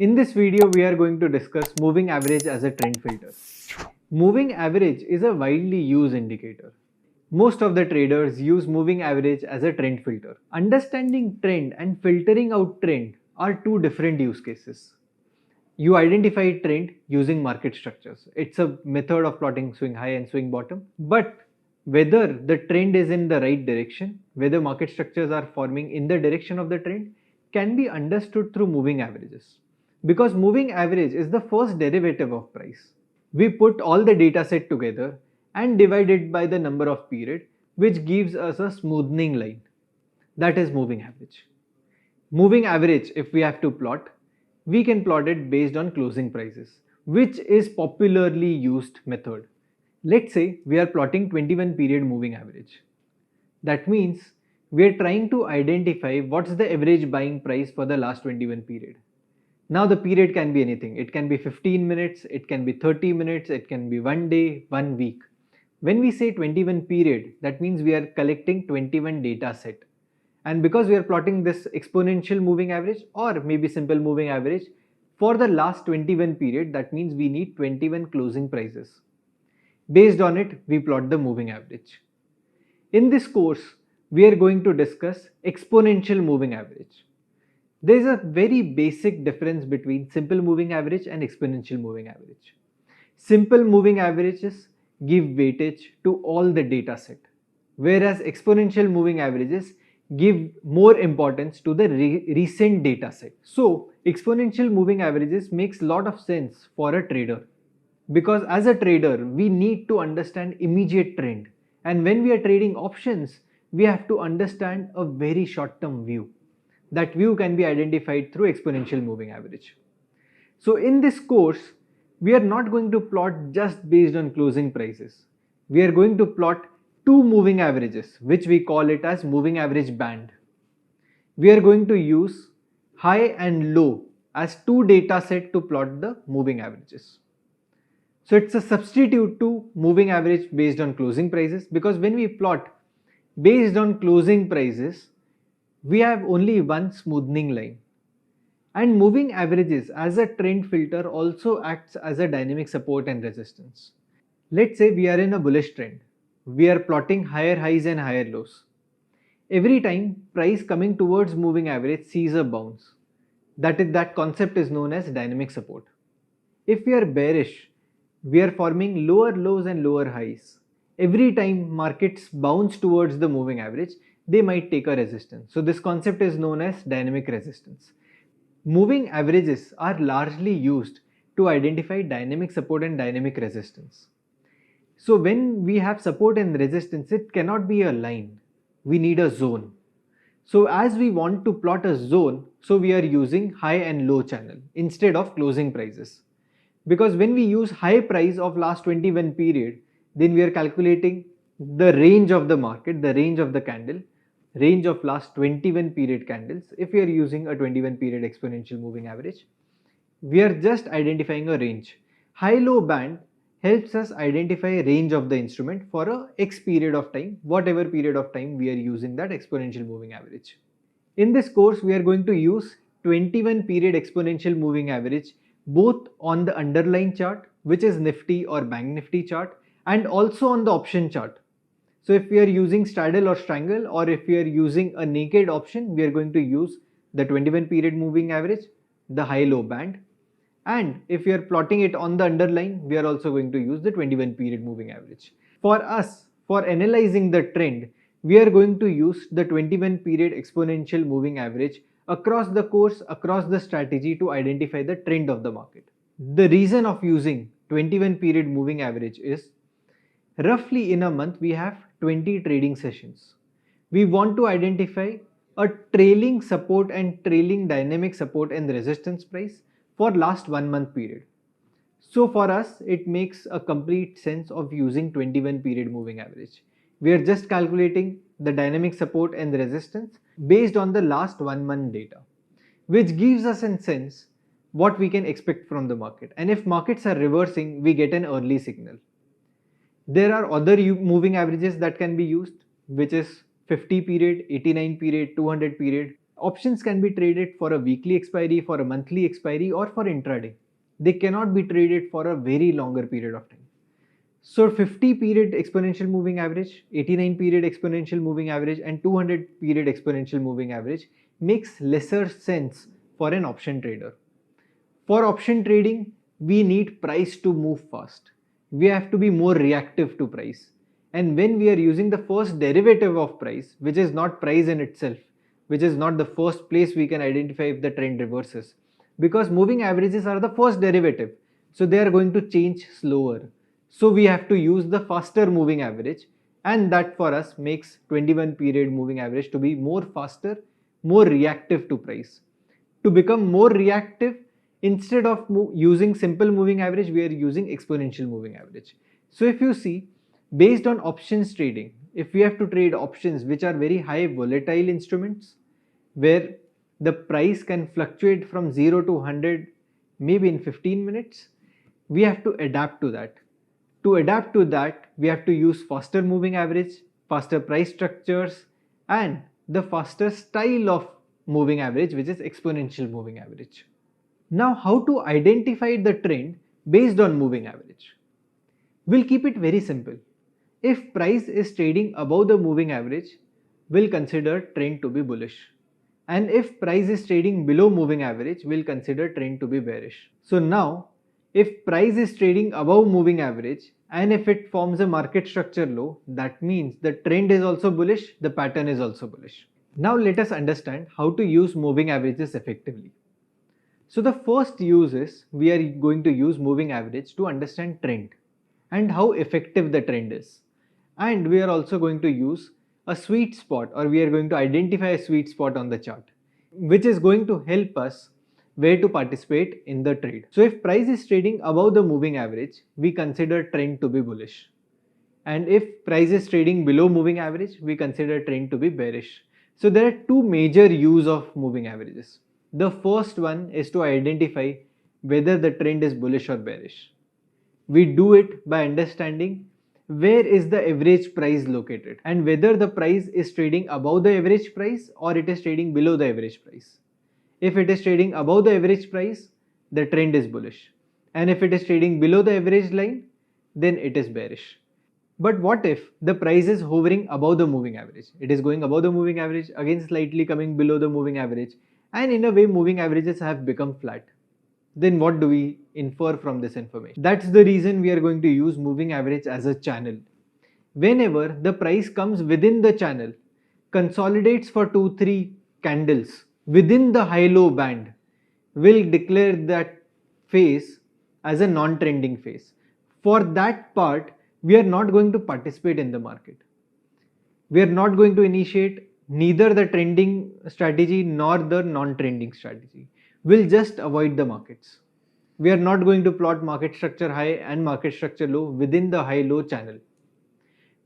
In this video, we are going to discuss moving average as a trend filter. Moving average is a widely used indicator. Most of the traders use moving average as a trend filter. Understanding trend and filtering out trend are two different use cases. You identify trend using market structures. It's a method of plotting swing high and swing bottom. But whether the trend is in the right direction, whether market structures are forming in the direction of the trend, can be understood through moving averages. Because moving average is the first derivative of price. We put all the data set together and divide it by the number of period, which gives us a smoothing line. That is moving average. Moving average, if we have to plot, we can plot it based on closing prices, which is popularly used method. Let's say we are plotting 21 period moving average. That means we are trying to identify what's the average buying price for the last 21 period. Now the period can be anything. It can be 15 minutes, it can be 30 minutes, it can be 1 day, 1 week. When we say 21 period, that means we are collecting 21 data set. And because we are plotting this exponential moving average or maybe simple moving average for the last 21 period, that means we need 21 closing prices. Based on it, we plot the moving average. In this course, we are going to discuss exponential moving average. There is a very basic difference between simple moving average and exponential moving average. Simple moving averages give weightage to all the data set, whereas exponential moving averages give more importance to the recent data set. So exponential moving averages makes lot of sense for a trader, because as a trader we need to understand immediate trend, and when we are trading options we have to understand a very short term view. That view can be identified through exponential moving average. So in this course, we are not going to plot just based on closing prices. We are going to plot two moving averages, which we call it as moving average band. We are going to use high and low as two data set to plot the moving averages. So it's a substitute to moving average based on closing prices, because when we plot based on closing prices, we have only one smoothing line. And moving averages as a trend filter also acts as a dynamic support and resistance. Let's say we are in a bullish trend. We are plotting higher highs and higher lows. Every time price coming towards moving average sees a bounce. That concept is known as dynamic support. If we are bearish, we are forming lower lows and lower highs. Every time markets bounce towards the moving average, they might take a resistance. So this concept is known as dynamic resistance. Moving averages are largely used to identify dynamic support and dynamic resistance. So when we have support and resistance, it cannot be a line. We need a zone. So as we want to plot a zone, so we are using high and low channel instead of closing prices. Because when we use high price of last 21 period, then we are calculating the range of the market, the range of the candle, range of last 21 period candles. If we are using a 21 period exponential moving average, we are just identifying a range. High low band helps us identify range of the instrument for a x period of time, whatever period of time we are using that exponential moving average. In this course, we are going to use 21 period exponential moving average both on the underlying chart, which is Nifty or Bank Nifty chart, and also on the option chart. So if we are using straddle or strangle, or if we are using a naked option, we are going to use the 21 period moving average, the high low band. And if we are plotting it on the underlying, we are also going to use the 21 period moving average. For us, for analyzing the trend, we are going to use the 21 period exponential moving average across the course, across the strategy to identify the trend of the market. The reason of using 21 period moving average is roughly in a month we have 20 trading sessions. We want to identify a trailing support and trailing dynamic support and resistance price for last 1 month period. So for us, it makes a complete sense of using 21 period moving average. We are just calculating the dynamic support and resistance based on the last 1 month data, which gives us a sense what we can expect from the market. And if markets are reversing, we get an early signal. There are other moving averages that can be used, which is 50 period, 89 period, 200 period. Options can be traded for a weekly expiry, for a monthly expiry, or for intraday. They cannot be traded for a very longer period of time. So 50 period exponential moving average, 89 period exponential moving average, and 200 period exponential moving average makes lesser sense for an option trader. For option trading, we need price to move fast. We have to be more reactive to price. And when we are using the first derivative of price, which is not price in itself, which is not the first place we can identify if the trend reverses, because moving averages are the first derivative, so they are going to change slower. So we have to use the faster moving average, and that for us makes 21 period moving average to be more faster, more reactive to price. To become more reactive, instead of using simple moving average, we are using exponential moving average. So if you see, based on options trading, if we have to trade options which are very high volatile instruments, where the price can fluctuate from 0 to 100 maybe in 15 minutes, we have to adapt to that. To adapt to that, we have to use faster moving average, faster price structures, and the faster style of moving average, which is exponential moving average. Now, how to identify the trend based on moving average? We'll keep it very simple. If price is trading above the moving average, we'll consider trend to be bullish. And if price is trading below moving average, we'll consider trend to be bearish. So now, if price is trading above moving average and if it forms a market structure low, that means the trend is also bullish, the pattern is also bullish. Now let us understand how to use moving averages effectively. So the first use is we are going to use moving average to understand trend and how effective the trend is. And we are also going to use a sweet spot, or we are going to identify a sweet spot on the chart, which is going to help us where to participate in the trade. So if price is trading above the moving average, we consider trend to be bullish. And if price is trading below moving average, we consider trend to be bearish. So there are two major use of moving averages. The first one is to identify whether the trend is bullish or bearish. We do it by understanding where is the average price located and whether the price is trading above the average price or it is trading below the average price. If it is trading above the average price, the trend is bullish. And if it is trading below the average line, then it is bearish. But what if the price is hovering above the moving average? It is going above the moving average, again slightly coming below the moving average, and in a way moving averages have become flat. Then what do we infer from this information? That's the reason we are going to use moving average as a channel. Whenever the price comes within the channel, consolidates for 2-3 candles within the high-low band, will declare that phase as a non-trending phase. For that part, we are not going to participate in the market. We are not going to initiate neither the trending strategy nor the non-trending strategy. We'll just avoid the markets. We are not going to plot market structure high and market structure low within the high-low channel.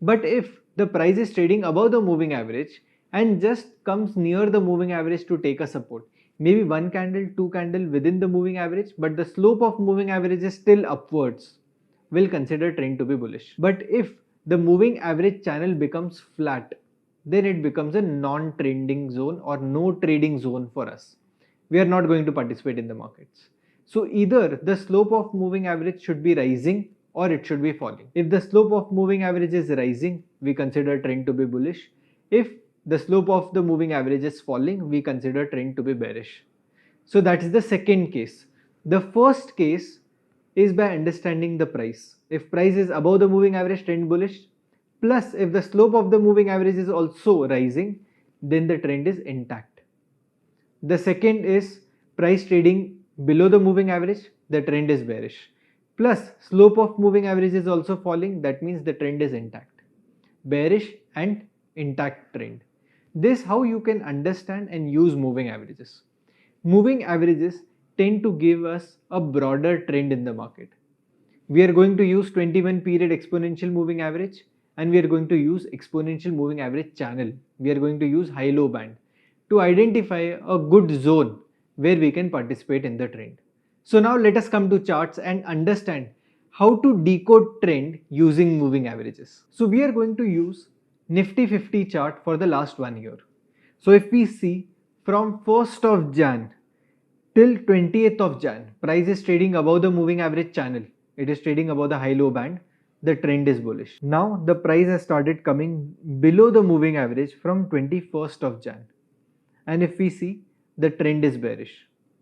But if the price is trading above the moving average and just comes near the moving average to take a support, maybe 1 candle, 2 candle within the moving average, but the slope of moving average is still upwards, we'll consider trend to be bullish. But if the moving average channel becomes flat, then it becomes a non-trending zone or no trading zone for us. We are not going to participate in the markets. So either the slope of moving average should be rising or it should be falling. If the slope of moving average is rising, we consider trend to be bullish. If the slope of the moving average is falling, we consider trend to be bearish. So that is the second case. The first case is by understanding the price. If price is above the moving average, trend bullish. Plus if the slope of the moving average is also rising, then the trend is intact. The second is price trading below the moving average, the trend is bearish. Plus slope of moving average is also falling, that means the trend is intact. Bearish and intact trend. This is how you can understand and use moving averages. Moving averages tend to give us a broader trend in the market. We are going to use 21 period exponential moving average and we are going to use exponential moving average channel. We are going to use high-low band to identify a good zone where we can participate in the trend. So now let us come to charts and understand how to decode trend using moving averages. So we are going to use Nifty 50 chart for the last 1 year. So if we see From 1st of Jan till 20th of Jan, price is trading above the moving average channel. It is trading above the high low band. The trend is bullish. Now the price has started coming below the moving average from 21st of Jan. And if we see, the trend is bearish.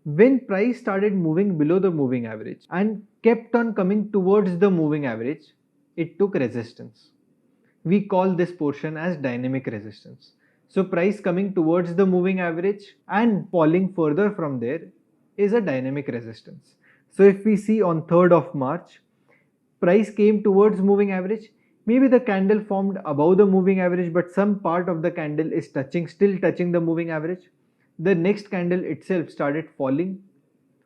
When price started moving below the moving average and kept on coming towards the moving average, it took resistance. We call this portion as dynamic resistance. So price coming towards the moving average and falling further from there is a dynamic resistance. So if we see on 3rd of March, price came towards moving average. Maybe the candle formed above the moving average, but some part of the candle is still touching the moving average. The next candle itself started falling.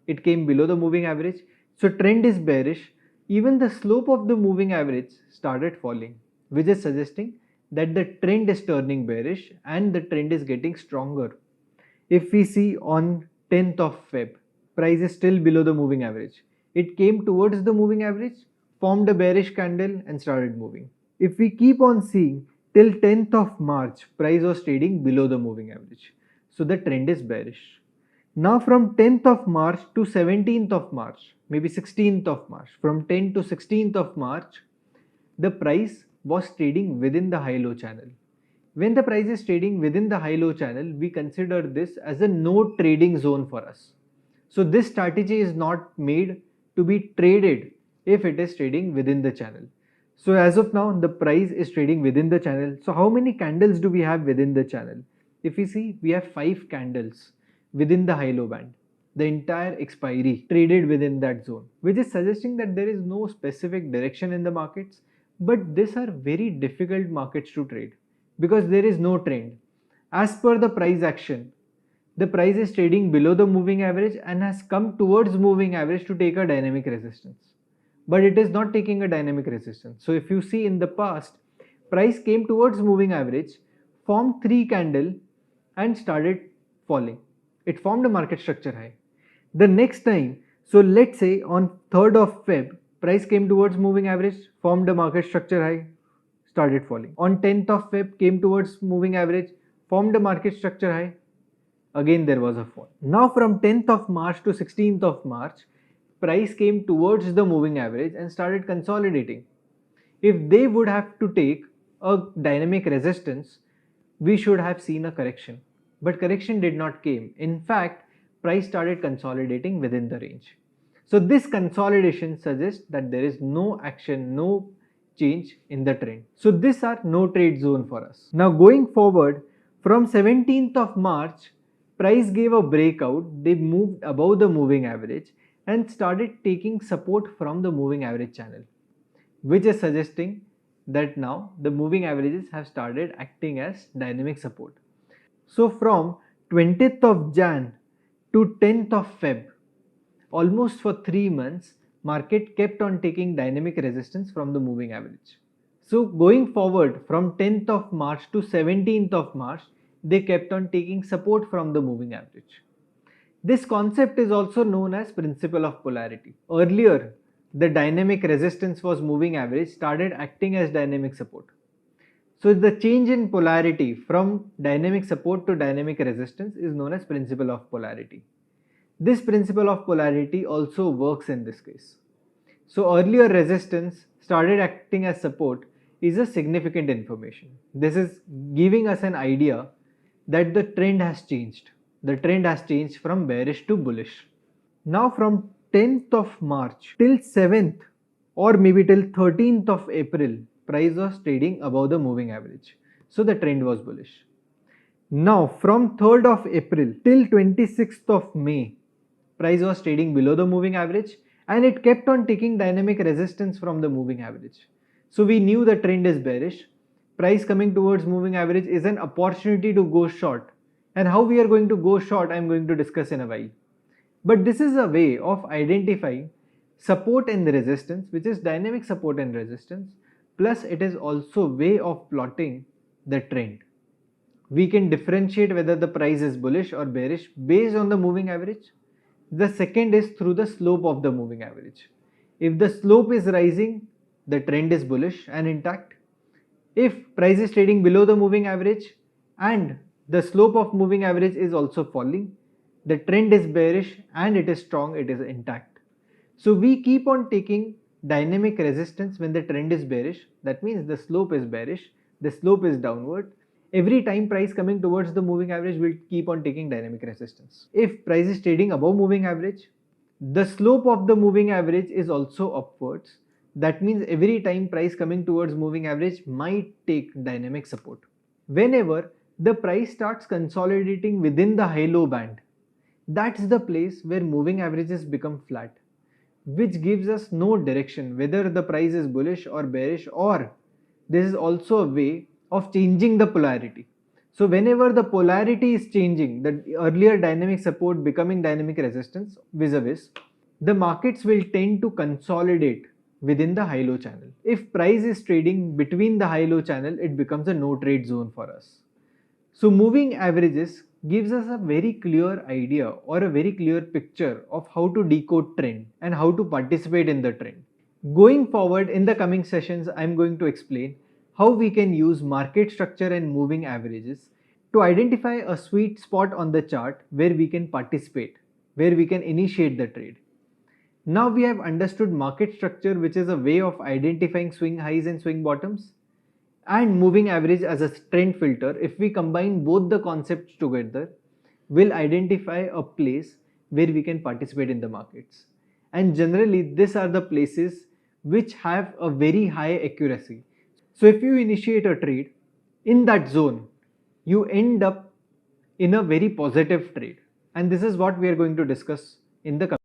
It came below the moving average. So trend is bearish. Even the slope of the moving average started falling, which is suggesting that the trend is turning bearish and the trend is getting stronger. If we see on 10th of Feb, price is still below the moving average. It came towards the moving average, formed a bearish candle and started moving. If we keep on seeing till 10th of March, price was trading below the moving average. So the trend is bearish. Now from 10th of March to 17th of March, maybe 16th of March, from 10th to 16th of March, the price was trading within the high-low channel. When the price is trading within the high-low channel, we consider this as a no trading zone for us. So this strategy is not made to be traded if it is trading within the channel. So as of now, the price is trading within the channel. So how many candles do we have within the channel? If we see, we have 5 candles within the high-low band. The entire expiry traded within that zone, which is suggesting that there is no specific direction in the markets, but these are very difficult markets to trade because there is no trend. As per the price action, the price is trading below the moving average and has come towards moving average to take a dynamic resistance. But it is not taking a dynamic resistance. So if you see in the past, price came towards moving average, formed 3 candle and started falling. It formed a market structure high. The next time, so let's say on 3rd of Feb, price came towards moving average, formed a market structure high, started falling. On 10th of Feb, came towards moving average, formed a market structure high, again there was a fall. Now from 10th of March to 16th of March, price came towards the moving average and started consolidating. If they would have to take a dynamic resistance, we should have seen a correction. But correction did not came. In fact, price started consolidating within the range. So this consolidation suggests that there is no action, no change in the trend. So these are no trade zone for us. Now going forward, from 17th of March, price gave a breakout. They moved above the moving average and started taking support from the moving average channel, which is suggesting that now the moving averages have started acting as dynamic support. So from 20th of Jan to 10th of Feb, almost for 3 months, market kept on taking dynamic resistance from the moving average. So going forward from 10th of March to 17th of March, they kept on taking support from the moving average. This concept is also known as principle of polarity. Earlier, the dynamic resistance was moving average started acting as dynamic support. So the change in polarity from dynamic support to dynamic resistance is known as principle of polarity. This principle of polarity also works in this case. So earlier resistance started acting as support is a significant information. This is giving us an idea that the trend has changed. The trend has changed from bearish to bullish. Now from 10th of March till 7th or maybe till 13th of April, price was trading above the moving average. So the trend was bullish. Now from 3rd of April till 26th of May, price was trading below the moving average and it kept on taking dynamic resistance from the moving average. So we knew the trend is bearish. Price coming towards moving average is an opportunity to go short. And how we are going to go short, I am going to discuss in a while. But this is a way of identifying support and resistance, which is dynamic support and resistance, plus it is also a way of plotting the trend. We can differentiate whether the price is bullish or bearish based on the moving average. The second is through the slope of the moving average. If the slope is rising, the trend is bullish and intact. If price is trading below the moving average and The slope of moving average is also falling. The trend is bearish and it is strong, it is intact. So we keep on taking dynamic resistance when the trend is bearish. That means the slope is bearish, the slope is downward. Every time price coming towards the moving average, will keep on taking dynamic resistance. If price is trading above moving average, the slope of the moving average is also upwards. That means every time price coming towards moving average might take dynamic support. Whenever the price starts consolidating within the high-low band, that's the place where moving averages become flat, which gives us no direction whether the price is bullish or bearish, or this is also a way of changing the polarity. So whenever the polarity is changing, the earlier dynamic support becoming dynamic resistance vis-a-vis, the markets will tend to consolidate within the high-low channel. If price is trading between the high-low channel, it becomes a no trade zone for us. So moving averages gives us a very clear idea or a very clear picture of how to decode trend and how to participate in the trend. Going forward in the coming sessions, I am going to explain how we can use market structure and moving averages to identify a sweet spot on the chart where we can participate, where we can initiate the trade. Now we have understood market structure, which is a way of identifying swing highs and swing bottoms, and moving average as a trend filter. If we combine both the concepts together, we'll identify a place where we can participate in the markets. And generally, these are the places which have a very high accuracy. So if you initiate a trade in that zone, you end up in a very positive trade. And this is what we are going to discuss in the